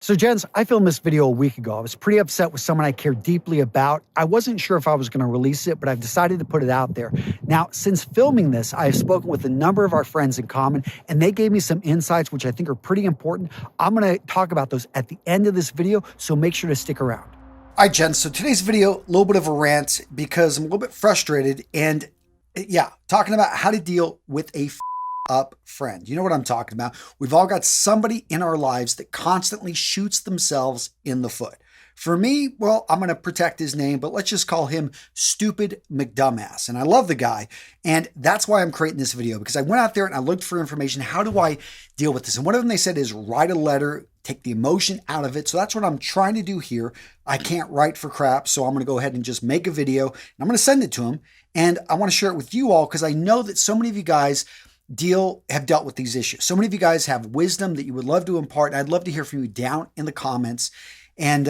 So, gents, I filmed this video a week ago. I was pretty upset with someone I care deeply about. I wasn't sure if I was going to release it, but I've decided to put it out there. Now, since filming this, I have spoken with a number of our friends in common, and they gave me some insights which I think are pretty important. I'm going to talk about those at the end of this video, so make sure to stick around. All right, Jen. So today's video, a little bit of a rant because I'm a little bit frustrated and talking about how to deal with a up friend. You know what I'm talking about. We've all got somebody in our lives that constantly shoots themselves in the foot. For me, well, I'm going to protect his name, but let's just call him Stupid McDumbass. And I love the guy. And that's why I'm creating this video, because I went out there and I looked for information. How do I deal with this? And one of them they said is write a letter, take the emotion out of it. So that's what I'm trying to do here. I can't write for crap. So I'm going to go ahead and just make a video and I'm going to send it to him. And I want to share it with you all because I know that so many of you guys have dealt with these issues. So many of you guys have wisdom that you would love to impart. And I'd love to hear from you down in the comments. And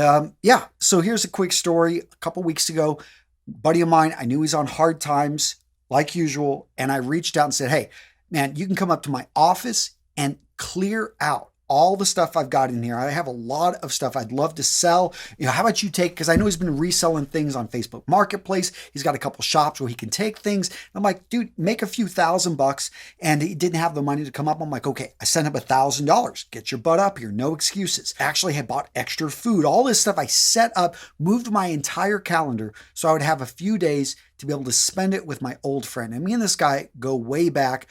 so here's a quick story. A couple weeks ago, a buddy of mine, I knew he's on hard times like usual. And I reached out and said, hey, man, you can come up to my office and clear out all the stuff I've got in here. I have a lot of stuff I'd love to sell. How about you take, because I know he's been reselling things on Facebook Marketplace. He's got a couple shops where he can take things. I'm like, dude, make a few $1,000. And he didn't have the money to come up. I'm like, okay, I sent him $1,000. Get your butt up here. No excuses. Actually had bought extra food. All this stuff I set up, moved my entire calendar so I would have a few days to be able to spend it with my old friend. And me and this guy go way back.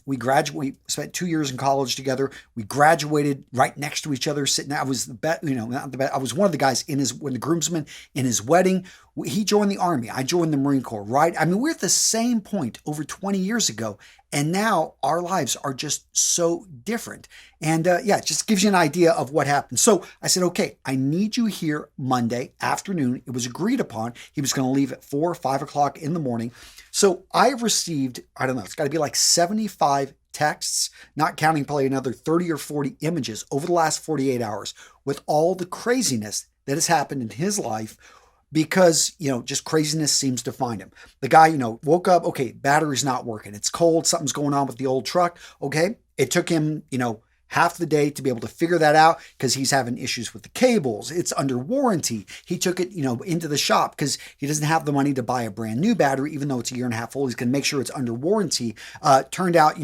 We spent 2 years in college together. We graduated right next to each other, sitting. I was I was one of the guys the groomsman in his wedding. He joined the Army. I joined the Marine Corps, right? I mean, we're at the same point over 20 years ago. And now our lives are just so different. And it just gives you an idea of what happened. So I said, okay, I need you here Monday afternoon. It was agreed upon. He was going to leave at 4 or 5 o'clock in the morning. So I received, I don't know, it's got to be like 75 texts, not counting probably another 30 or 40 images over the last 48 hours with all the craziness that has happened in his life. Because, just craziness seems to find him. The guy, woke up, okay, battery's not working. It's cold. Something's going on with the old truck. Okay. It took him, half the day to be able to figure that out because he's having issues with the cables. It's under warranty. He took it, into the shop because he doesn't have the money to buy a brand new battery, even though it's a year and a half old. He's going to make sure it's under warranty. Turned out,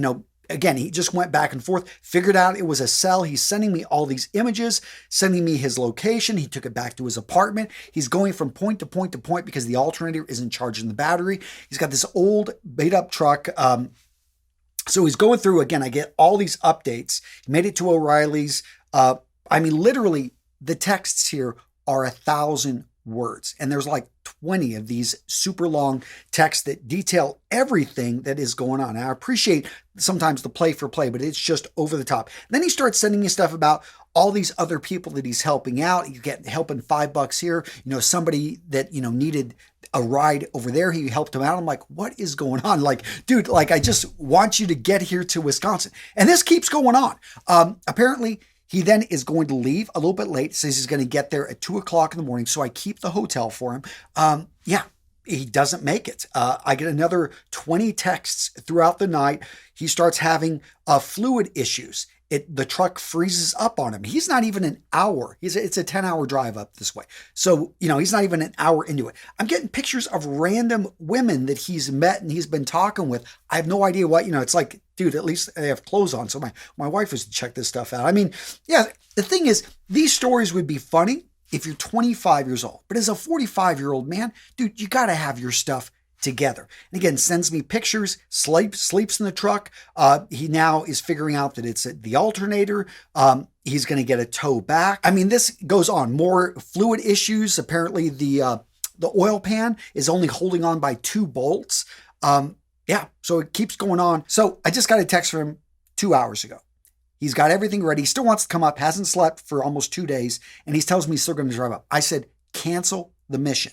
again, he just went back and forth, figured out it was a cell. He's sending me all these images, sending me his location. He took it back to his apartment. He's going from point to point to point because the alternator isn't charging the battery. He's got this old beat up truck. So he's going through, again, I get all these updates. He made it to O'Reilly's. Literally the texts here are 1,000 words. And there's like 20 of these super long texts that detail everything that is going on. Now, I appreciate sometimes the play for play, but it's just over the top. And then he starts sending me stuff about all these other people that he's helping out. He's helping $5 here. Somebody that, needed a ride over there. He helped him out. I'm like, what is going on? Like, dude, I just want you to get here to Wisconsin. And this keeps going on. Apparently, he then is going to leave a little bit late, says he's going to get there at 2 o'clock in the morning. So I keep the hotel for him. He doesn't make it. I get another 20 texts throughout the night. He starts having fluid issues. The truck freezes up on him. He's not even an hour. It's a 10-hour drive up this way. So, he's not even an hour into it. I'm getting pictures of random women that he's met and he's been talking with. I have no idea what, it's like, dude, at least they have clothes on. So my wife was to check this stuff out. I mean, the thing is, these stories would be funny if you're 25 years old. But as a 45-year-old man, dude, you got to have your stuff together. And again, sends me pictures, sleeps in the truck. He now is figuring out that it's the alternator. He's going to get a tow back. I mean, this goes on. More fluid issues. Apparently the oil pan is only holding on by 2 bolts. So it keeps going on. So I just got a text from him 2 hours ago. He's got everything ready. He still wants to come up, hasn't slept for almost 2 days. And he tells me he's still going to drive up. I said, cancel the mission.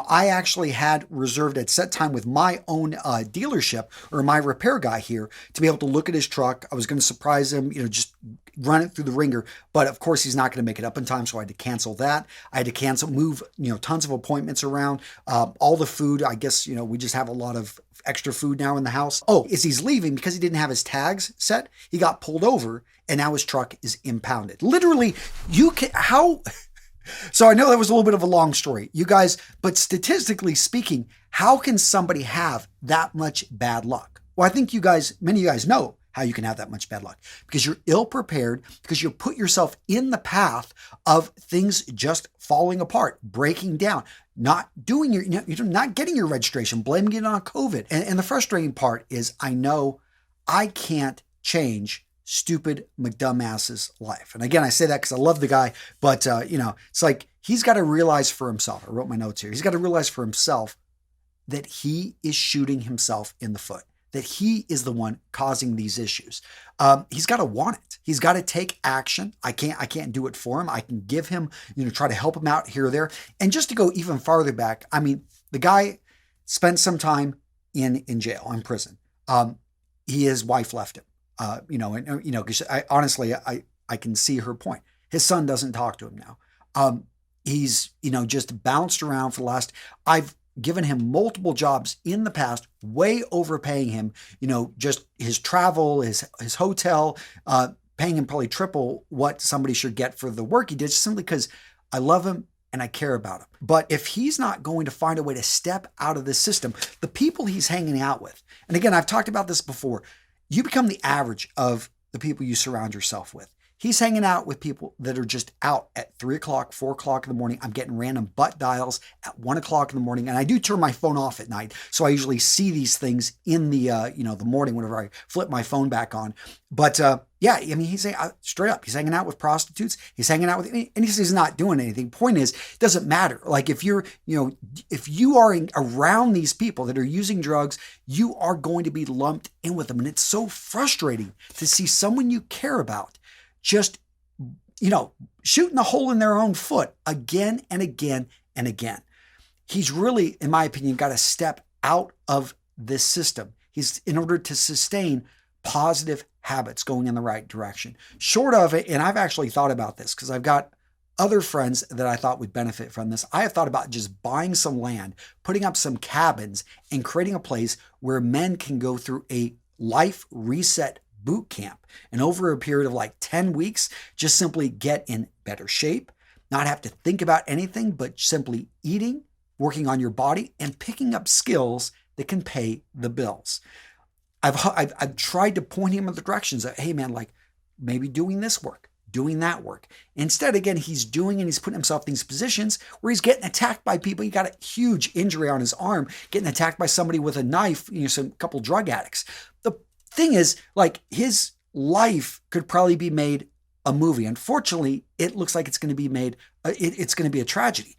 I actually had reserved at set time with my own dealership or my repair guy here to be able to look at his truck. I was going to surprise him, just run it through the ringer. But of course, he's not going to make it up in time, so I had to cancel that. I had to move, tons of appointments around. All the food, I guess, we just have a lot of extra food now in the house. Oh, as he's leaving, because he didn't have his tags set, he got pulled over, and now his truck is impounded. Literally, So I know that was a little bit of a long story, you guys, but statistically speaking, how can somebody have that much bad luck? Well, I think many of you guys know how you can have that much bad luck, because you're ill prepared, because you put yourself in the path of things just falling apart, breaking down, not doing you're not getting your registration, blaming it on COVID. And the frustrating part is, I know I can't change stupid McDumbass's life. And again, I say that because I love the guy, but it's like, he's got to realize for himself, I wrote my notes here, he's got to realize for himself that he is shooting himself in the foot, that he is the one causing these issues. He's got to want it. He's got to take action. I can't do it for him. I can give him, try to help him out here or there. And just to go even farther back, I mean, the guy spent some time in jail, in prison. His wife left him. Because I can see her point. His son doesn't talk to him now. He's, just bounced around for the last, I've given him multiple jobs in the past, way overpaying him, just his travel, his hotel, paying him probably triple what somebody should get for the work he did, just simply because I love him and I care about him. But if he's not going to find a way to step out of this system, the people he's hanging out with, and again, I've talked about this before, you become the average of the people you surround yourself with. He's hanging out with people that are just out at 3 o'clock, 4 o'clock in the morning. I'm getting random butt dials at 1 o'clock in the morning. And I do turn my phone off at night. So I usually see these things in the, the morning whenever I flip my phone back on. But he's straight up, he's hanging out with prostitutes. He's hanging out with, and he says he's not doing anything. Point is, it doesn't matter. Like if you are around these people that are using drugs, you are going to be lumped in with them. And it's so frustrating to see someone you care about just, shooting a hole in their own foot again and again and again. He's really, in my opinion, got to step out of this system. He's, in order to sustain positive habits going in the right direction. Short of it, and I've actually thought about this because I've got other friends that I thought would benefit from this. I have thought about just buying some land, putting up some cabins, and creating a place where men can go through a life reset boot camp, and over a period of like 10 weeks, just simply get in better shape, not have to think about anything but simply eating, working on your body, and picking up skills that can pay the bills. I've tried to point him in the directions that, hey man, like maybe doing this work, doing that work. Instead, again, he's putting himself in these positions where he's getting attacked by people. He got a huge injury on his arm, getting attacked by somebody with a knife, some couple drug addicts. The thing is, like, his life could probably be made a movie. Unfortunately, it looks like it's going to be made, it's going to be a tragedy.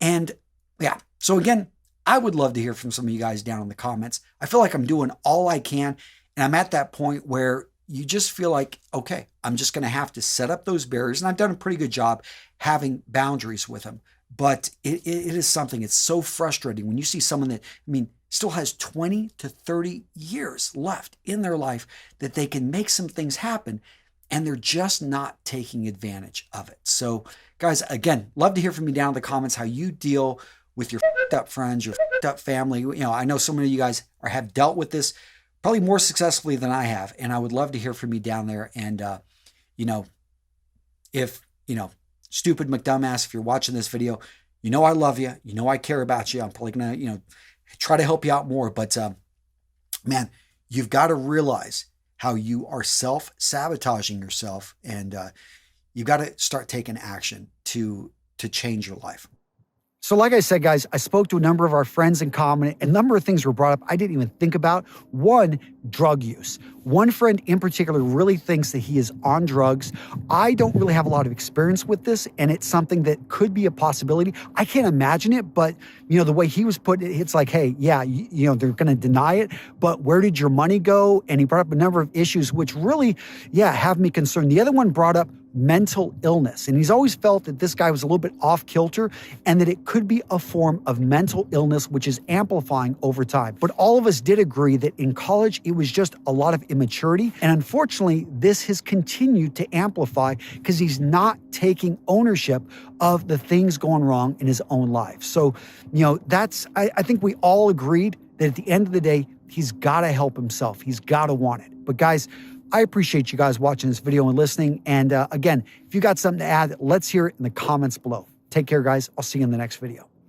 And yeah, so again, I would love to hear from some of you guys down in the comments. I feel like I'm doing all I can, and I'm at that point where you just feel like, okay, I'm just going to have to set up those barriers. And I've done a pretty good job having boundaries with him. But it is something, it's so frustrating when you see someone that, still has 20 to 30 years left in their life that they can make some things happen, and they're just not taking advantage of it. So guys, again, love to hear from you down in the comments how you deal with your f***ed up friends, your f***ed up family. I know so many of you guys have dealt with this probably more successfully than I have, and I would love to hear from you down there. And, if, stupid McDumbass, if you're watching this video, I love you. I care about you. I'm probably going to, try to help you out more. But, man, you've got to realize how you are self-sabotaging yourself, and you've got to start taking action to change your life. So like I said, guys, I spoke to a number of our friends in common. A number of things were brought up I didn't even think about. One, drug use. One friend in particular really thinks that he is on drugs. I don't really have a lot of experience with this, and it's something that could be a possibility. I can't imagine it, but the way he was put it, it's like, hey, yeah, they're going to deny it, but where did your money go? And he brought up a number of issues which really, have me concerned. The other one brought up mental illness. And he's always felt that this guy was a little bit off kilter and that it could be a form of mental illness, which is amplifying over time. But all of us did agree that in college, it was just a lot of immaturity. And unfortunately, this has continued to amplify because he's not taking ownership of the things going wrong in his own life. So, I think we all agreed that at the end of the day, he's got to help himself. He's got to want it. But guys, I appreciate you guys watching this video and listening. And again, if you got something to add, let's hear it in the comments below. Take care, guys. I'll see you in the next video.